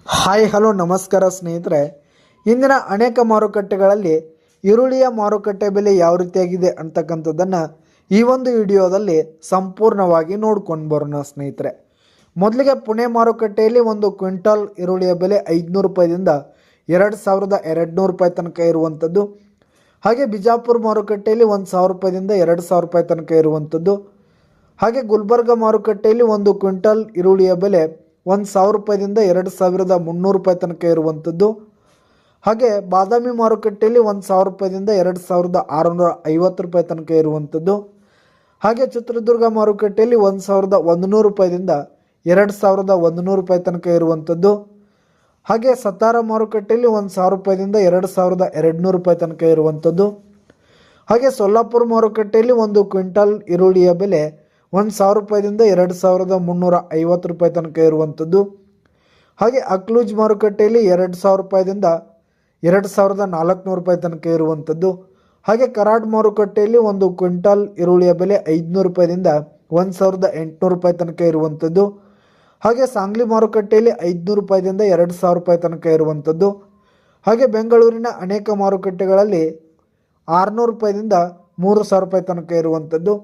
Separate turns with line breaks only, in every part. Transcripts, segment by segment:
Hi hello ನಮಸ್ಕಾರ ಸ್ನೇಹಿತರೆ. ಇಂದಿನ ಅನೇಕ ಮಾರುಕಟ್ಟೆಗಳಲ್ಲಿ ಈರುಳ್ಳಿಯ ಮಾರುಕಟ್ಟೆ ಬೆಲೆ ಯಾವ ರೀತಿಯಾಗಿದೆ ಅಂತಕ್ಕಂಥದ್ದನ್ನು ಈ ಒಂದು ವಿಡಿಯೋದಲ್ಲಿ ಸಂಪೂರ್ಣವಾಗಿ ನೋಡ್ಕೊಂಡು ಬರೋಣ ಸ್ನೇಹಿತರೆ. ಮೊದಲಿಗೆ ಪುಣೆ ಮಾರುಕಟ್ಟೆಯಲ್ಲಿ ಒಂದು ಕ್ವಿಂಟಾಲ್ ಈರುಳ್ಳಿಯ ಬೆಲೆ 500 ರೂಪಾಯಿದಿಂದ 2200 ರೂಪಾಯಿ ತನಕ ಇರುವಂಥದ್ದು. ಹಾಗೆ ಬಿಜಾಪುರ ಮಾರುಕಟ್ಟೆಯಲ್ಲಿ 1000 ರೂಪಾಯಿದಿಂದ 2000 ರೂಪಾಯಿ ತನಕ ಇರುವಂಥದ್ದು. ಹಾಗೆ ಗುಲ್ಬರ್ಗ ಮಾರುಕಟ್ಟೆಯಲ್ಲಿ ಒಂದು ಕ್ವಿಂಟಾಲ್ ಈರುಳ್ಳಿಯ ಬೆಲೆ 1000 ರೂಪಾಯಿದಿಂದ 2300 ರೂಪಾಯಿ ತನಕ ಇರುವಂಥದ್ದು. ಹಾಗೆ ಬಾದಾಮಿ ಮಾರುಕಟ್ಟೆಯಲ್ಲಿ 1000 ರೂಪಾಯಿದಿಂದ 2650 ರೂಪಾಯಿ ತನಕ ಇರುವಂಥದ್ದು. ಹಾಗೆ ಚಿತ್ರದುರ್ಗ ಮಾರುಕಟ್ಟೆಯಲ್ಲಿ 1100 ರೂಪಾಯಿದಿಂದ 2100 ರೂಪಾಯಿ ತನಕ ಇರುವಂಥದ್ದು. ಹಾಗೆ ಸತಾರ ಮಾರುಕಟ್ಟೆಯಲ್ಲಿ 1000 ರೂಪಾಯಿದಿಂದ 2200 ರೂಪಾಯಿ ತನಕ ಇರುವಂಥದ್ದು. ಹಾಗೆ ಸೊಲ್ಲಾಪುರ ಮಾರುಕಟ್ಟೆಯಲ್ಲಿ ಒಂದು ಕ್ವಿಂಟಾಲ್ ಈರುಳ್ಳಿಯ ಬೆಲೆ 1000 ರೂಪಾಯಿದಿಂದ 2350 ರೂಪಾಯಿ ತನಕ ಇರುವಂಥದ್ದು. ಹಾಗೆ ಅಕ್ಲೂಜ್ ಮಾರುಕಟ್ಟೆಯಲ್ಲಿ 2000 ರೂಪಾಯಿದಿಂದ 2400 ರೂಪಾಯಿ ತನಕ ಇರುವಂಥದ್ದು. ಹಾಗೆ ಕರಾಡ್ ಮಾರುಕಟ್ಟೆಯಲ್ಲಿ ಒಂದು ಕ್ವಿಂಟಾಲ್ ಈರುಳ್ಳಿಯ ಬೆಲೆ 500 ರೂಪಾಯಿದಿಂದ 1800 ರೂಪಾಯಿ ತನಕ ಇರುವಂಥದ್ದು. ಹಾಗೆ ಸಾಂಗ್ಲಿ ಮಾರುಕಟ್ಟೆಯಲ್ಲಿ 500 ರೂಪಾಯಿದಿಂದ 2000 ರೂಪಾಯಿ ತನಕ ಇರುವಂಥದ್ದು. ಹಾಗೆ ಬೆಂಗಳೂರಿನ ಅನೇಕ ಮಾರುಕಟ್ಟೆಗಳಲ್ಲಿ 600 ರೂಪಾಯಿದಿಂದ 3000 ರೂಪಾಯಿ ತನಕ ಇರುವಂಥದ್ದು.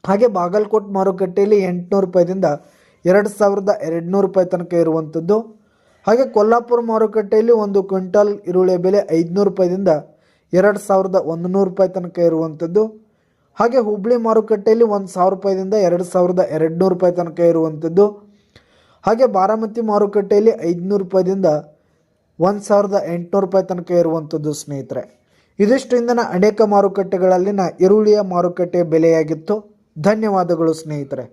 ಹಾಗೆ ಬಾಗಲಕೋಟೆ ಮಾರುಕಟ್ಟೆಯಲ್ಲಿ 800 ರೂಪಾಯಿದಿಂದ 2200 ರೂಪಾಯಿ ತನಕ ಇರುವಂಥದ್ದು. ಹಾಗೆ ಕೊಲ್ಲಾಪುರ ಮಾರುಕಟ್ಟೆಯಲ್ಲಿ ಒಂದು ಕ್ವಿಂಟಾಲ್ ಈರುಳ್ಳಿಯ ಬೆಲೆ 500 ರೂಪಾಯಿದಿಂದ 2100 ರೂಪಾಯಿ ತನಕ ಇರುವಂಥದ್ದು. ಹಾಗೆ ಹುಬ್ಳಿ ಮಾರುಕಟ್ಟೆಯಲ್ಲಿ 1000 ರೂಪಾಯಿದಿಂದ 2200 ರೂಪಾಯಿ ತನಕ ಇರುವಂಥದ್ದು. ಹಾಗೆ ಬಾರಾಮತಿ ಮಾರುಕಟ್ಟೆಯಲ್ಲಿ 500 ರೂಪಾಯಿದಿಂದ 1800 ರೂಪಾಯಿ ತನಕ ಇರುವಂಥದ್ದು ಸ್ನೇಹಿತರೆ. ಇದಿಷ್ಟು ಇಂದಿನ ಅನೇಕ ಮಾರುಕಟ್ಟೆಗಳಲ್ಲಿನ ಈರುಳ್ಳಿಯ ಮಾರುಕಟ್ಟೆಯ ಬೆಲೆಯಾಗಿತ್ತು. ಧನ್ಯವಾದಗಳು ಸ್ನೇಹಿತರೆ.